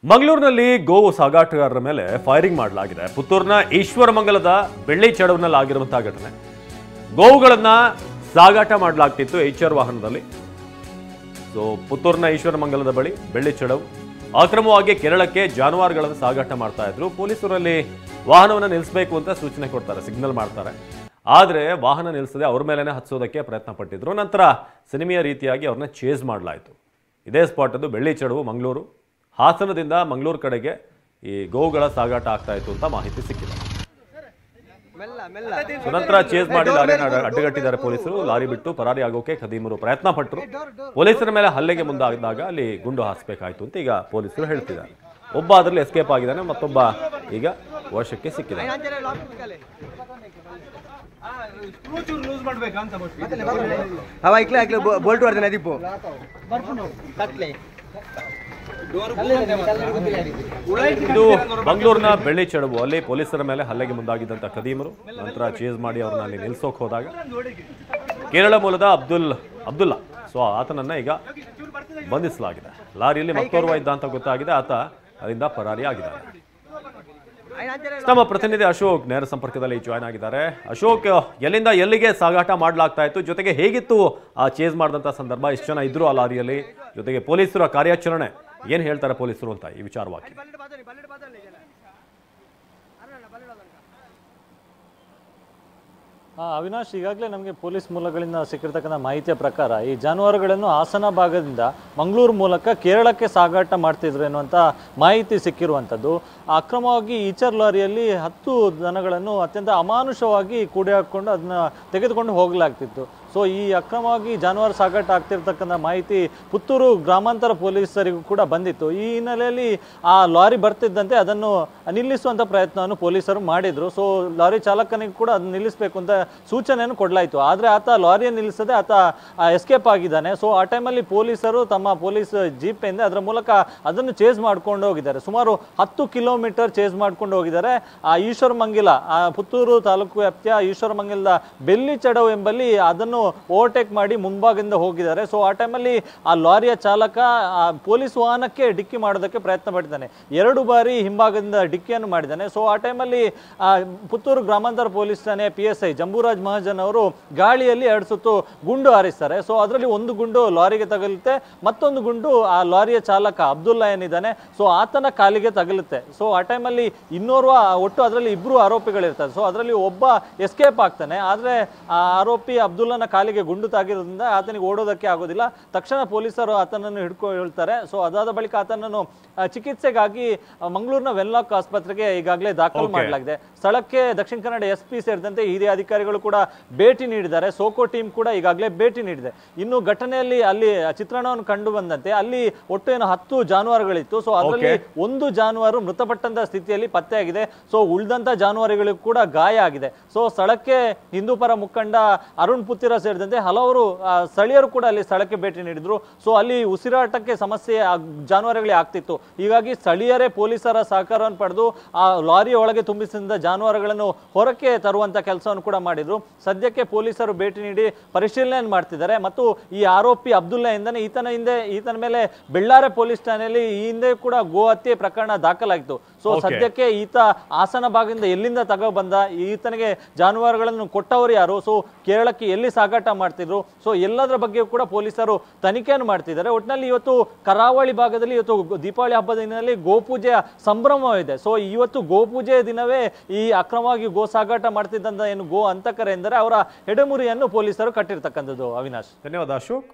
ಮಂಗಳೂರಿನಲ್ಲಿ ಗೋವು ಸಾಗಾಟಗಾರರ ಮೇಲೆ ಫೈರಿಂಗ್ ಮಾಡಲಾಗಿದೆ. ಪುತ್ತೂರಿನ ಈಶ್ವರಮಂಗಲದ ಬೆಳ್ಳಿ ಚಡವಿನಲ್ಲಿ ಆಗಿರುವಂತಹ ಘಟನೆ. ಗೋವುಗಳನ್ನ ಸಾಗಾಟ ಮಾಡಲಾಗ್ತಿತ್ತು HR ವಾಹನದಲ್ಲಿ. ಪುತ್ತೂರಿನ ಈಶ್ವರಮಂಗಲದ ಬಳಿ ಬೆಳ್ಳಿ ಚಡವು ಅಕ್ರಮವಾಗಿ ಕೇರಳಕ್ಕೆ ಜಾನುವಾರುಗಳನ್ನು ಸಾಗಾಟ ಮಾಡ್ತಾ ಇದ್ರು. ಪೊಲೀಸರಲ್ಲಿ ವಾಹನವನ್ನು ನಿಲ್ಲಿಸಬೇಕು ಅಂತ ಸೂಚನೆ ಕೊಡ್ತಾರೆ, ಸಿಗ್ನಲ್ ಮಾಡ್ತಾರೆ. ಆದರೆ ವಾಹನ ನಿಲ್ಲಿಸದೆ ಅವ್ರ ಮೇಲೆನೆ ಹತ್ಸೋದಕ್ಕೆ ಪ್ರಯತ್ನ ಪಟ್ಟಿದ್ರು. ನಂತರ ಸಿನಿಮೆಯ ರೀತಿಯಾಗಿ ಅವ್ರನ್ನ ಚೇಸ್ ಮಾಡಲಾಯಿತು. ಇದೇ ಸ್ಪಾಟ್ ಅದು ಬೆಳ್ಳಿ ಚಡವು ಮಂಗಳೂರು. ಹಾಸನದಿಂದ ಮಂಗಳೂರು ಕಡೆಗೆ ಈ ಗೋವುಗಳ ಸಾಗಾಟ ಆಗ್ತಾ ಇತ್ತು ಅಂತ ಮಾಹಿತಿ ಸಿಕ್ಕಿದೆ. ನಂತರ ಚೇಸ್ ಮಾಡಿ ಲಾರಿಯನ್ನು ಅಡ್ಡಗಟ್ಟಿದ್ದಾರೆ ಪೊಲೀಸರು. ಲಾರಿ ಬಿಟ್ಟು ಪರಾರಿ ಆಗೋಕೆ ಖದೀಮರು ಪ್ರಯತ್ನ ಪಟ್ಟರು. ಪೊಲೀಸರ ಮೇಲೆ ಹಲ್ಲೆಗೆ ಮುಂದಾದಾಗ ಅಲ್ಲಿ ಗುಂಡು ಹಾರಿಸಬೇಕಾಯಿತು ಅಂತ ಈಗ ಪೊಲೀಸರು ಹೇಳ್ತಿದ್ದಾರೆ. ಒಬ್ಬ ಅದರಲ್ಲಿ ಎಸ್ಕೇಪ್ ಆಗಿದ್ದಾನೆ, ಮತ್ತೊಬ್ಬ ಈಗ ವಶಕ್ಕೆ ಸಿಕ್ಕಿದ್ದಾನೆ. ಇದು ಮಂಗಳೂರಿನ ಬೆಳ್ಳಿ ಚಡವು. ಅಲ್ಲಿ ಪೊಲೀಸರ ಮೇಲೆ ಹಲ್ಲೆಗೆ ಮುಂದಾಗಿದ್ದಂತ ಖದೀಮರು ನಂತರ ಚೇಸ್ ಮಾಡಿ ಅವ್ರನ್ನ ಅಲ್ಲಿ ನಿಲ್ಸೋಕ್ ಹೋದಾಗ ಕೇರಳ ಮೂಲದ ಅಬ್ದುಲ್ಲಾ ಆತನನ್ನ ಈಗ ಬಂಧಿಸಲಾಗಿದೆ. ಲಾರಿಯಲ್ಲಿ ಮತ್ತೋರ್ವ ಇದ್ದ ಅಂತ ಗೊತ್ತಾಗಿದೆ. ಆತ ಅಲ್ಲಿಂದ ಪರಾರಿ ಆಗಿದ್ದಾರೆ. ನಮ್ಮ ಪ್ರತಿನಿಧಿ ಅಶೋಕ್ ನೇರ ಸಂಪರ್ಕದಲ್ಲಿ ಜಾಯ್ನ್ ಆಗಿದ್ದಾರೆ. ಅಶೋಕ್, ಎಲ್ಲಿಂದ ಎಲ್ಲಿಗೆ ಸಾಗಾಟ ಮಾಡಲಾಗ್ತಾ ಇತ್ತು, ಜೊತೆಗೆ ಹೇಗಿತ್ತು ಆ ಚೇಸ್ ಮಾಡಿದಂತ ಸಂದರ್ಭ, ಎಷ್ಟು ಜನ ಇದ್ರು ಆ ಲಾರಿಯಲ್ಲಿ, ಜೊತೆಗೆ ಪೊಲೀಸರ ಕಾರ್ಯಾಚರಣೆ ಏನ್ ಹೇಳ್ತಾರೆ ಪೊಲೀಸರು ಅಂತ ಈ ವಿಚಾರವಾಗಿ? ಅವಿನಾಶ್, ಈಗಾಗಲೇ ನಮಗೆ ಪೊಲೀಸ್ ಮೂಲಗಳಿಂದ ಸಿಕ್ಕಿರ್ತಕ್ಕಂಥ ಮಾಹಿತಿಯ ಪ್ರಕಾರ ಈ ಜಾನುವಾರುಗಳನ್ನು ಹಾಸನ ಭಾಗದಿಂದ ಮಂಗಳೂರು ಮೂಲಕ ಕೇರಳಕ್ಕೆ ಸಾಗಾಟ ಮಾಡ್ತಿದ್ರು ಎನ್ನುವಂಥ ಮಾಹಿತಿ ಸಿಕ್ಕಿರುವಂಥದ್ದು. ಅಕ್ರಮವಾಗಿ ಈಚರ್ ಲಾರಿಯಲ್ಲಿ 10 ದನಗಳನ್ನು ಅತ್ಯಂತ ಅಮಾನುಷವಾಗಿ ಕೂಡಿ ಹಾಕ್ಕೊಂಡು ಅದನ್ನ ತೆಗೆದುಕೊಂಡು ಹೋಗಲಾಗ್ತಿತ್ತು. ಸೊ ಈ ಅಕ್ರಮವಾಗಿ ಜಾನುವಾರು ಸಾಗಾಟ ಆಗ್ತಿರ್ತಕ್ಕಂಥ ಮಾಹಿತಿ ಪುತ್ತೂರು ಗ್ರಾಮಾಂತರ ಪೊಲೀಸರಿಗೂ ಕೂಡ ಬಂದಿತ್ತು. ಈ ಹಿನ್ನೆಲೆಯಲ್ಲಿ ಆ ಲಾರಿ ಬರ್ತಿದ್ದಂತೆ ಅದನ್ನು ನಿಲ್ಲಿಸುವಂಥ ಪ್ರಯತ್ನವನ್ನು ಪೊಲೀಸರು ಮಾಡಿದರು. ಸೊ ಲಾರಿ ಚಾಲಕನಿಗೆ ಕೂಡ ಅದನ್ನು ನಿಲ್ಲಿಸಬೇಕು ಅಂತ ಸೂಚನೆಯನ್ನು ಕೊಡಲಾಯಿತು. ಆದರೆ ಆತ ಲಾರಿಯನ್ನು ನಿಲ್ಲಿಸದೆ ಆತ ಎಸ್ಕೇಪ್ ಆಗಿದ್ದಾನೆ. ಸೊ ಆ ಟೈಮಲ್ಲಿ ಪೊಲೀಸರು ತಮ್ಮ ಪೊಲೀಸ್ ಜೀಪ್ ಏನಿದೆ ಅದರ ಮೂಲಕ ಅದನ್ನು ಚೇಸ್ ಮಾಡ್ಕೊಂಡು ಹೋಗಿದ್ದಾರೆ. ಸುಮಾರು 10 ಕಿಲೋಮೀಟರ್ ಚೇಸ್ ಮಾಡ್ಕೊಂಡು ಹೋಗಿದ್ದಾರೆ. ಆ ಈಶ್ವರಮಂಗಲ, ಪುತ್ತೂರು ತಾಲೂಕು ವ್ಯಾಪ್ತಿಯ ಈಶ್ವರಮಂಗಲದ ಬೆಳ್ಳಿ ಚಡವು ಎಂಬಲ್ಲಿ ಅದನ್ನು ಓವರ್ಟೇಕ್ ಮಾಡಿ ಮುಂಭಾಗದಿಂದ ಹೋಗಿದ್ದಾರೆ. ಸೊ ಆ ಟೈಮಲ್ಲಿ ಆ ಲಾರಿಯ ಚಾಲಕ ಪೊಲೀಸ್ ವಾಹನಕ್ಕೆ ಡಿಕ್ಕಿ ಮಾಡೋದಕ್ಕೆ ಪ್ರಯತ್ನ ಪಟ್ಟಿದ್ದಾನೆ. 2 ಬಾರಿ ಹಿಂಭಾಗದಿಂದ ಡಿಕ್ಕಿಯನ್ನು ಮಾಡಿದ್ದಾನೆ. ಸೊ ಆ ಟೈಮಲ್ಲಿ ಪುತ್ತೂರು ಗ್ರಾಮಾಂತರ ಪೊಲೀಸ್ ಠಾಣೆಯ PSI ಜಂಬೂರಾಜ್ ಮಹಾಜನ್ ಅವರು ಗಾಳಿಯಲ್ಲಿ 2 ಸುತ್ತು ಗುಂಡು ಹಾರಿಸ್ತಾರೆ. ಸೊ ಅದರಲ್ಲಿ ಒಂದು ಗುಂಡು ಲಾರಿಗೆ ತಗಲುತ್ತೆ, ಮತ್ತೊಂದು ಗುಂಡು ಆ ಲಾರಿಯ ಚಾಲಕ ಅಬ್ದುಲ್ಲಾ ಏನಿದ್ದಾನೆ ಸೊ ಆತನ ಕಾಲಿಗೆ ತಗಲುತ್ತೆ. ಸೊ ಆ ಟೈಮಲ್ಲಿ ಇನ್ನೋರ್ವ, ಒಟ್ಟು ಅದರಲ್ಲಿ 2 ಆರೋಪಿಗಳಿರ್ತಾರೆ. ಸೊ ಅದರಲ್ಲಿ ಒಬ್ಬ ಎಸ್ಕೇಪ್ ಆಗ್ತಾನೆ. ಆದರೆ ಆ ಆರೋಪಿ ಅಬ್ದುಲ್ಲಾನ ಕಾಲಿಗೆ ಗುಂಡು ತಾಗಿರೋದ್ರಿಂದ ಆತನಿಗೆ ಓಡೋದಕ್ಕೆ ಆಗೋದಿಲ್ಲ. ತಕ್ಷಣ ಪೊಲೀಸರು ಆತನನ್ನು ಹಿಡ್ಕೊಳ್ತಾರೆ. ಸೊ ಅದಾದ ಬಳಿಕ ಆತನನ್ನು ಚಿಕಿತ್ಸೆಗಾಗಿ ಮಂಗಳೂರಿನ ವೆನ್ಲಾಕ್ ಆಸ್ಪತ್ರೆಗೆ ಈಗಾಗಲೇ ದಾಖಲು ಮಾಡಲಾಗಿದೆ. ಸ್ಥಳಕ್ಕೆ ದಕ್ಷಿಣ ಕನ್ನಡ SP ಸೇರಿದಂತೆ ಹಿರಿಯ ಅಧಿಕಾರಿಗಳು ಕೂಡ ಭೇಟಿ ನೀಡಿದ್ದಾರೆ. ಸೋಕೋ ಟೀಮ್ ಕೂಡ ಈಗಾಗಲೇ ಭೇಟಿ ನೀಡಿದೆ. ಇನ್ನು ಘಟನೆಯಲ್ಲಿ ಅಲ್ಲಿ ಚಿತ್ರಣವನ್ನು ಕಂಡು ಬಂದಂತೆ ಅಲ್ಲಿ ಒಟ್ಟು ಏನು 10 ಜಾನುವಾರುಗಳಿತ್ತು. ಸೊ ಅದರಲ್ಲಿ 1 ಜಾನುವಾರು ಮೃತಪಟ್ಟಂತ ಸ್ಥಿತಿಯಲ್ಲಿ ಪತ್ತೆಯಾಗಿದೆ. ಸೊ ಉಳಿದಂತ ಜಾನುವಾರುಗಳಿಗೂ ಕೂಡ ಗಾಯ ಆಗಿದೆ. ಸೊ ಸ್ಥಳಕ್ಕೆ ಹಿಂದೂ ಪರ ಮುಖಂಡ ಅರುಣ್ ಪುತ್ತಿರ ಸೇರಿದಂತೆ ಹಲವರು ಸ್ಥಳೀಯರು ಕೂಡ ಅಲ್ಲಿ ಸ್ಥಳಕ್ಕೆ ಭೇಟಿ ನೀಡಿದ್ರು. ಸೊ ಅಲ್ಲಿ ಉಸಿರಾಟಕ್ಕೆ ಸಮಸ್ಯೆ ಜಾನುವಾರುಗಳಿಗೆ ಆಗ್ತಿತ್ತು. ಹೀಗಾಗಿ ಸ್ಥಳೀಯರೇ ಪೊಲೀಸರ ಸಹಕಾರವನ್ನು ಪಡೆದು ಆ ಲಾರಿ ಒಳಗೆ ತುಂಬಿಸಿದ ಜಾನುವಾರುಗಳನ್ನು ಹೊರಕ್ಕೆ ತರುವಂತ ಕೆಲಸವನ್ನು ಕೂಡ ಮಾಡಿದ್ರು. ಸದ್ಯಕ್ಕೆ ಪೊಲೀಸರು ಭೇಟಿ ನೀಡಿ ಪರಿಶೀಲನೆ ಮಾಡ್ತಿದ್ದಾರೆ. ಮತ್ತು ಈ ಆರೋಪಿ ಅಬ್ದುಲ್ಲಾ ಇಂದನೆ ಈತನ ಮೇಲೆ ಬೆಳ್ಳಾರೆ ಪೊಲೀಸ್ ಠಾಣೆಯಲ್ಲಿ ಈ ಹಿಂದೆ ಕೂಡ ಗೋ ಹತ್ಯೆ ಪ್ರಕರಣ ದಾಖಲಾಗಿತ್ತು. ಸೊ ಸದ್ಯಕ್ಕೆ ಈತ ಹಾಸನ ಭಾಗದಿಂದ ಎಲ್ಲಿಂದ ತಗೊಬಂದ, ಈತನಿಗೆ ಜಾನುವಾರುಗಳನ್ನು ಕೊಟ್ಟವರು ಯಾರು, ಸೊ ಕೇರಳಕ್ಕೆ ಎಲ್ಲಿ ಸಾಗಾಟ ಮಾಡ್ತಿದ್ರು, ಸೊ ಎಲ್ಲದರ ಬಗ್ಗೆ ಕೂಡ ಪೊಲೀಸರು ತನಿಖೆಯನ್ನು ಮಾಡ್ತಿದ್ದಾರೆ. ಒಟ್ಟಿನಲ್ಲಿ ಇವತ್ತು ಕರಾವಳಿ ಭಾಗದಲ್ಲಿ ಇವತ್ತು ದೀಪಾವಳಿ ಹಬ್ಬದ ದಿನದಲ್ಲಿ ಗೋಪೂಜೆಯ ಸಂಭ್ರಮವಿದೆ. ಸೊ ಇವತ್ತು ಗೋಪೂಜೆಯ ದಿನವೇ ಈ ಅಕ್ರಮವಾಗಿ ಗೋ ಸಾಗಾಟ ಮಾಡ್ತಿದ್ದಂತ ಏನು ಗೋ ಅಂತಕರ ಎಂದರೆ ಅವರ ಹೆಡೆಮುರಿಯನ್ನು ಪೊಲೀಸರು ಕಟ್ಟಿರ್ತಕ್ಕಂಥದ್ದು. ಅವಿನಾಶ್, ಧನ್ಯವಾದ ಅಶೋಕ್.